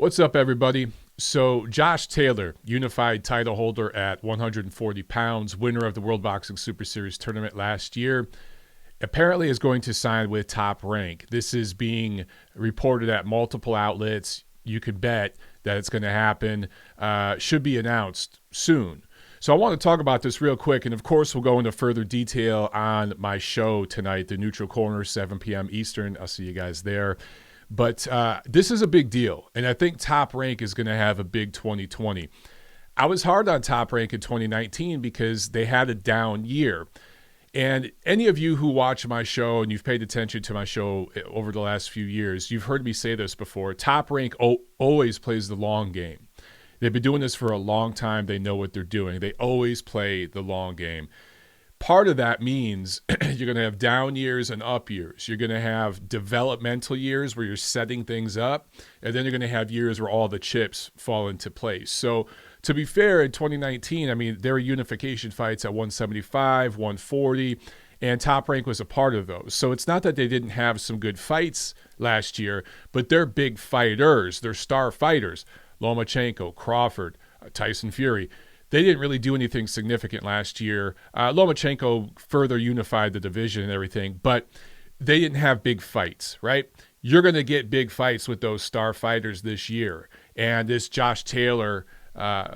What's up, everybody? So, Josh Taylor, unified title holder at 140 pounds, winner of the World Boxing Super Series tournament last year, apparently is going to sign with Top Rank. This is being reported at multiple outlets. You could bet that it's going to happen. Should be announced soon. So I want to talk about this real quick, and of course we'll go into further detail on my show tonight, The Neutral Corner, 7 p.m. Eastern. I'll see you guys there. But this is a big deal, and I think Top Rank is going to have a big 2020. I was hard on Top Rank in 2019 because they had a down year. And any of you who watch my show and you've paid attention to my show over the last few years, you've heard me say this before. Top Rank always plays the long game. They've been doing this for a long time. They know what they're doing. They always play the long game. Part of that means you're going to have down years and up years. You're going to have developmental years where you're setting things up, and then you're going to have years where all the chips fall into place. So to be fair, in 2019, I mean, there were unification fights at 175, 140, and Top Rank was a part of those. So it's not that they didn't have some good fights last year, but they're big fighters. They're star fighters. Lomachenko, Crawford, Tyson Fury. They didn't really do anything significant last year. Lomachenko further unified the division and everything, but they didn't have big fights, right? You're going to get big fights with those star fighters this year. And this Josh Taylor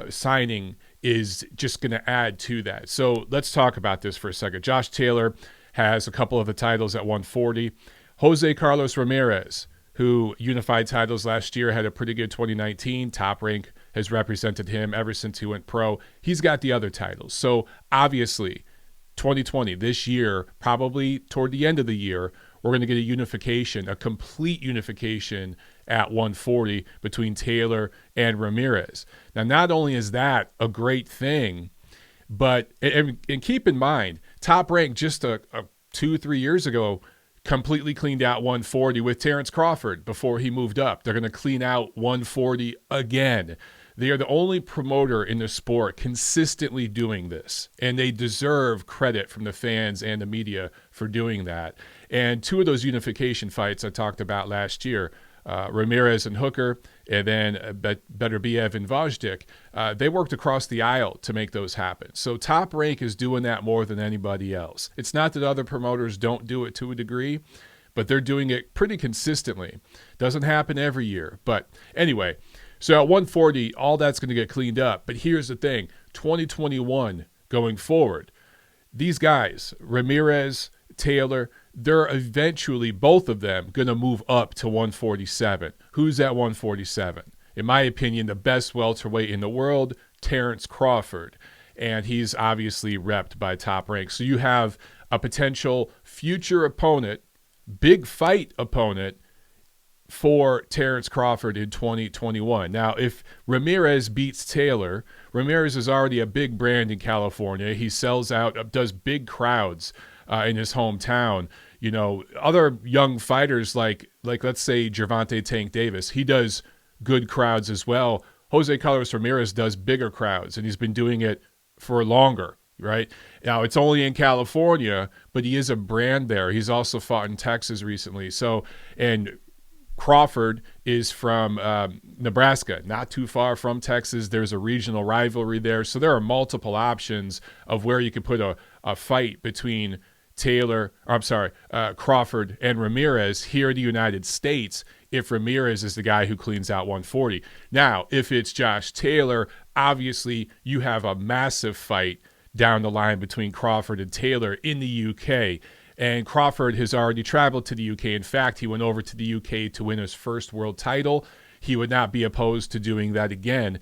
signing is just going to add to that. So let's talk about this for a second. Josh Taylor has a couple of the titles at 140. Jose Carlos Ramirez, who unified titles last year, had a pretty good 2019. Top Rank has represented him ever since he went pro. He's got the other titles. So obviously, 2020, this year, probably toward the end of the year, we're going to get a unification, a complete unification at 140 between Taylor and Ramirez. Now, not only is that a great thing, but, and keep in mind, Top Rank just 2-3 years ago completely cleaned out 140 with Terence Crawford before he moved up. They're going to clean out 140 again. They are the only promoter in the sport consistently doing this, and they deserve credit from the fans and the media for doing that. And two of those unification fights I talked about last year, Ramirez and Hooker, and then Beterbiev and Vajdik, they worked across the aisle to make those happen. So Top Rank is doing that more than anybody else. It's not that other promoters don't do it to a degree, but they're doing it pretty consistently. Doesn't happen every year. But anyway, so at 140, all that's going to get cleaned up. But here's the thing, 2021 going forward, these guys, Ramirez, Taylor, they're eventually, both of them, going to move up to 147. Who's at 147? In my opinion, the best welterweight in the world, Terence Crawford. And he's obviously repped by Top Rank. So you have a potential future opponent, big fight opponent, for Terence Crawford in 2021. Now, if Ramirez beats Taylor, Ramirez is already a big brand in California. He sells out, does big crowds in his hometown. You know, other young fighters like let's say Gervonta Tank Davis, he does good crowds as well. Jose Carlos Ramirez does bigger crowds, and he's been doing it for longer, right? Now, it's only in California, but he is a brand there. He's also fought in Texas recently. So, and Crawford is from Nebraska, not too far from Texas. There's a regional rivalry there. So there are multiple options of where you could put a fight between Crawford and Ramirez here in the United States if Ramirez is the guy who cleans out 140. Now, if it's Josh Taylor, obviously you have a massive fight down the line between Crawford and Taylor in the UK. And Crawford has already traveled to the UK. In fact, he went over to the UK to win his first world title. He would not be opposed to doing that again.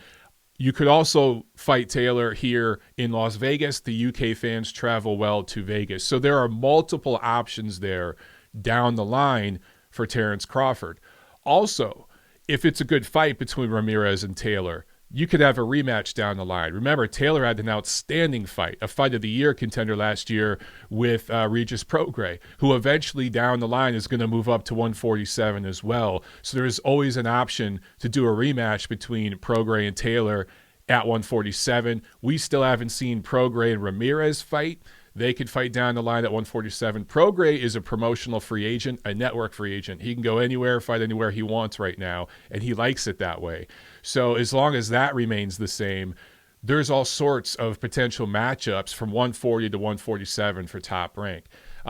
You could also fight Taylor here in Las Vegas. The UK fans travel well to Vegas. So there are multiple options there down the line for Terence Crawford. Also, if it's a good fight between Ramirez and Taylor, you could have a rematch down the line. Remember, Taylor had an outstanding fight, a Fight of the Year contender last year with Regis Prograis, who eventually down the line is going to move up to 147 as well. So there's always an option to do a rematch between Prograis and Taylor at 147. We still haven't seen Prograis and Ramirez fight, They could fight down the line at 147. Prograis is a promotional free agent, a network free agent. He can go anywhere, fight anywhere he wants right now, and he likes it that way. So as long as that remains the same, there's all sorts of potential matchups from 140 to 147 for Top Rank.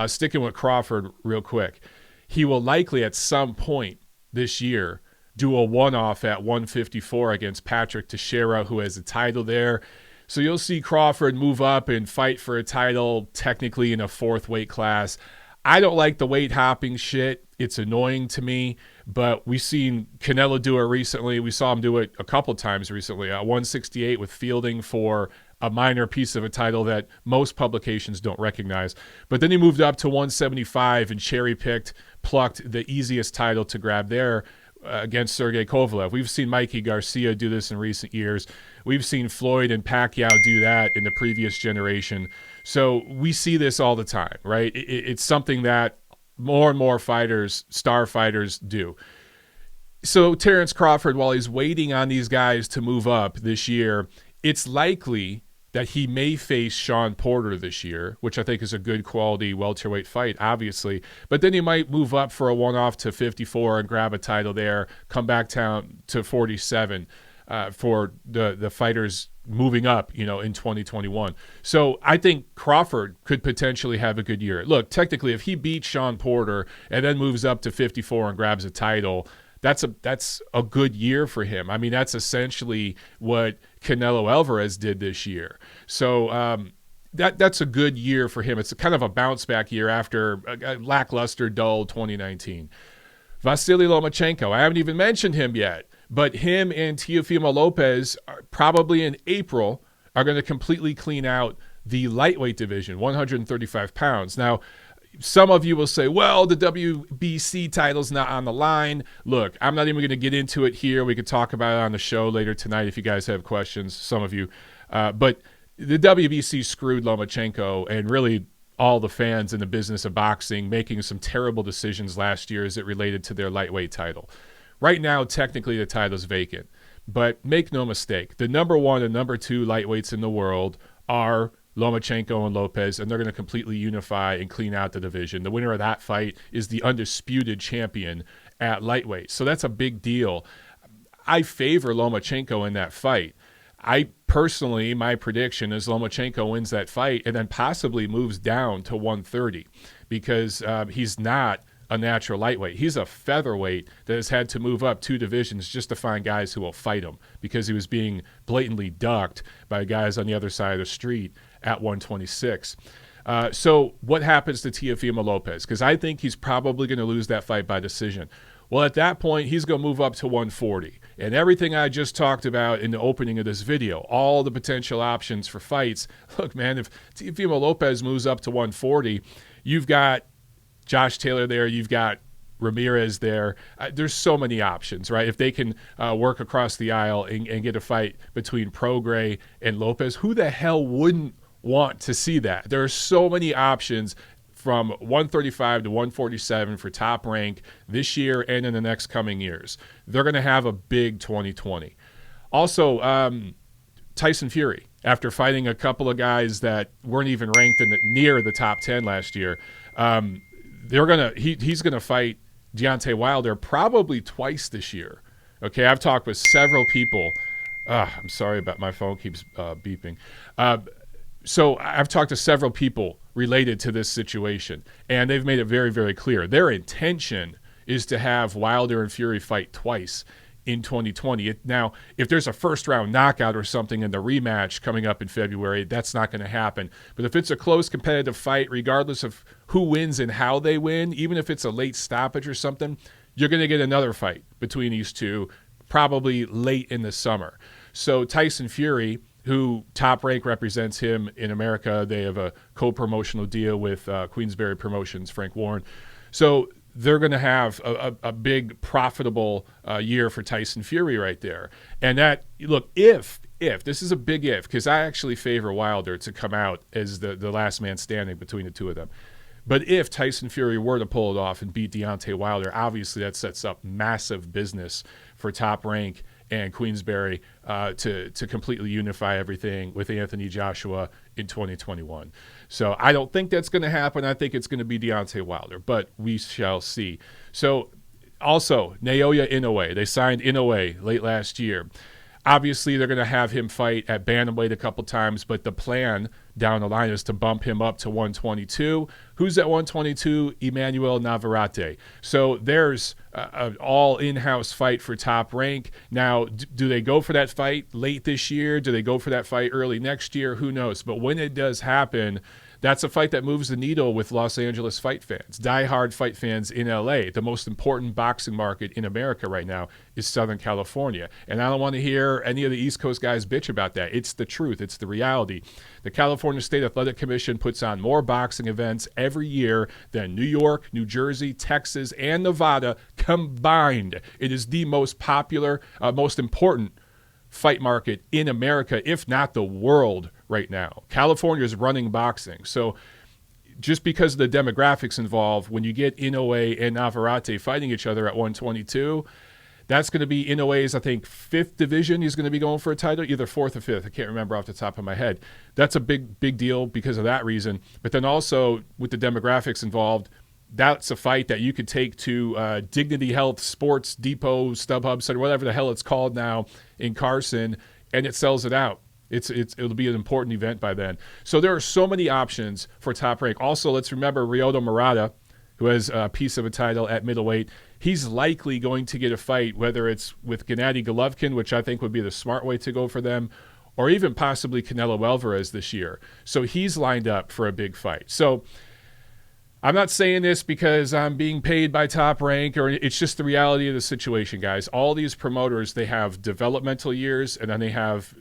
Sticking with Crawford real quick, he will likely at some point this year do a one-off at 154 against Patrick Teixeira, who has a title there. So you'll see Crawford move up and fight for a title technically in a fourth weight class. I don't like the weight hopping shit. It's annoying to me, but we've seen Canelo do it recently. We saw him do it a couple times recently. 168 with Fielding for a minor piece of a title that most publications don't recognize. But then he moved up to 175 and cherry-picked, plucked the easiest title to grab there against Sergey Kovalev. We've seen Mikey Garcia do this in recent years. We've seen Floyd and Pacquiao do that in the previous generation. So we see this all the time, right? It's something that more and more fighters, star fighters, do. So Terence Crawford, while he's waiting on these guys to move up this year, it's likely that he may face Sean Porter this year, which I think is a good quality welterweight fight, obviously. But then he might move up for a one-off to 54 and grab a title there, come back down to 47 for the fighters moving up, in 2021. So I think Crawford could potentially have a good year. Look, technically, if he beats Sean Porter and then moves up to 54 and grabs a title, that's a good year for him. I mean, that's essentially what Canelo Alvarez did this year. So that's a good year for him. It's kind of a bounce back year after a lackluster, dull 2019. Vasily Lomachenko, I haven't even mentioned him yet, but him and Teofimo Lopez probably in April are going to completely clean out the lightweight division, 135 pounds. Now, some of you will say, well, the WBC title's not on the line. Look, I'm not even going to get into it here. We could talk about it on the show later tonight if you guys have questions, some of you. But the WBC screwed Lomachenko and really all the fans in the business of boxing, making some terrible decisions last year as it related to their lightweight title. Right now, technically, the title's vacant. But make no mistake, the number one and number two lightweights in the world are Lomachenko and Lopez, and they're going to completely unify and clean out the division. The winner of that fight is the undisputed champion at lightweight. So that's a big deal. I favor Lomachenko in that fight. I personally, my prediction is Lomachenko wins that fight and then possibly moves down to 130 because he's not a natural lightweight. He's a featherweight that has had to move up two divisions just to find guys who will fight him because he was being blatantly ducked by guys on the other side of the street at 126. So what happens to Teofimo Lopez? Because I think he's probably going to lose that fight by decision. Well, at that point, he's going to move up to 140. And everything I just talked about in the opening of this video, all the potential options for fights. Look, man, if Teofimo Lopez moves up to 140, you've got Josh Taylor there, you've got Ramirez there. There's so many options, right? If they can work across the aisle and get a fight between Prograis and Lopez, who the hell wouldn't want to see that? There are so many options from 135 to 147 for Top Rank this year and in the next coming years. They're going to have a big 2020. Also, Tyson Fury, after fighting a couple of guys that weren't even ranked near the top 10 last year, he's gonna fight Deontay Wilder probably twice this year. Okay, I've talked with several people. I'm sorry about my phone keeps beeping. So I've talked to several people related to this situation, and they've made it very, very clear. Their intention is to have Wilder and Fury fight twice in 2020. Now, if there's a first-round knockout or something in the rematch coming up in February, that's not going to happen. But if it's a close competitive fight, regardless of who wins and how they win, even if it's a late stoppage or something, you're going to get another fight between these two, probably late in the summer. So Tyson Fury, who Top Rank represents him in America, they have a co-promotional deal with Queensberry Promotions, Frank Warren. So they're going to have a big profitable year for Tyson Fury right there. And that, look, if this is a big if, because I actually favor Wilder to come out as the last man standing between the two of them. But if Tyson Fury were to pull it off and beat Deontay Wilder, obviously that sets up massive business for Top Rank and Queensberry to completely unify everything with Anthony Joshua in 2021. So I don't think that's going to happen. I think it's going to be Deontay Wilder, but we shall see. So also, Naoya Inoue. They signed Inoue late last year. Obviously, they're going to have him fight at bantamweight a couple times, but the plan down the line is to bump him up to 122. Who's at 122? Emmanuel Navarrete. So there's an all in-house fight for Top Rank. Now, do they go for that fight late this year? Do they go for that fight early next year? Who knows? But when it does happen, that's a fight that moves the needle with Los Angeles fight fans, diehard fight fans in LA. The most important boxing market in America right now is Southern California. And I don't want to hear any of the East Coast guys bitch about that. It's the truth. It's the reality. The California State Athletic Commission puts on more boxing events every year than New York, New Jersey, Texas, and Nevada combined. It is the most popular, most important fight market in America, if not the world right now. California is running boxing. So just because of the demographics involved, when you get Inoue and Navarrete fighting each other at 122, that's going to be Inoue's, I think, 5th division. He's going to be going for a title, either 4th or 5th. I can't remember off the top of my head. That's a big deal because of that reason. But then also with the demographics involved, that's a fight that you could take to Dignity Health Sports Depot, StubHub Center, whatever the hell it's called now in Carson, and it sells it out. It'll be an important event by then. So there are so many options for Top Rank. Also, let's remember Ryoto Murata, who has a piece of a title at middleweight. He's likely going to get a fight, whether it's with Gennady Golovkin, which I think would be the smart way to go for them, or even possibly Canelo Alvarez this year. So he's lined up for a big fight. So I'm not saying this because I'm being paid by Top Rank, or it's just the reality of the situation, guys. All these promoters, they have developmental years and then they have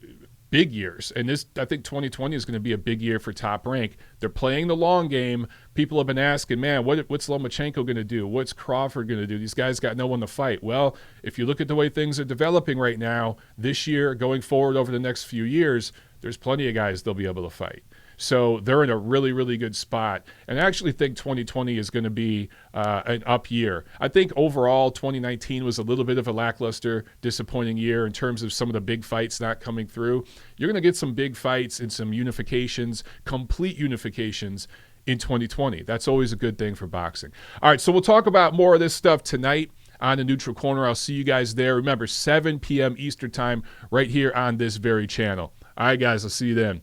big years. And this, I think 2020 is going to be a big year for Top Rank. They're playing the long game. People have been asking, man, what's Lomachenko going to do? What's Crawford going to do? These guys got no one to fight. Well, if you look at the way things are developing right now, this year, going forward over the next few years, there's plenty of guys they'll be able to fight. So they're in a really, really good spot. And I actually think 2020 is going to be an up year. I think overall 2019 was a little bit of a lackluster, disappointing year in terms of some of the big fights not coming through. You're going to get some big fights and some unifications, complete unifications in 2020. That's always a good thing for boxing. All right, so we'll talk about more of this stuff tonight on the Neutral Corner. I'll see you guys there. Remember, 7 p.m. Eastern Time right here on this very channel. All right, guys, I'll see you then.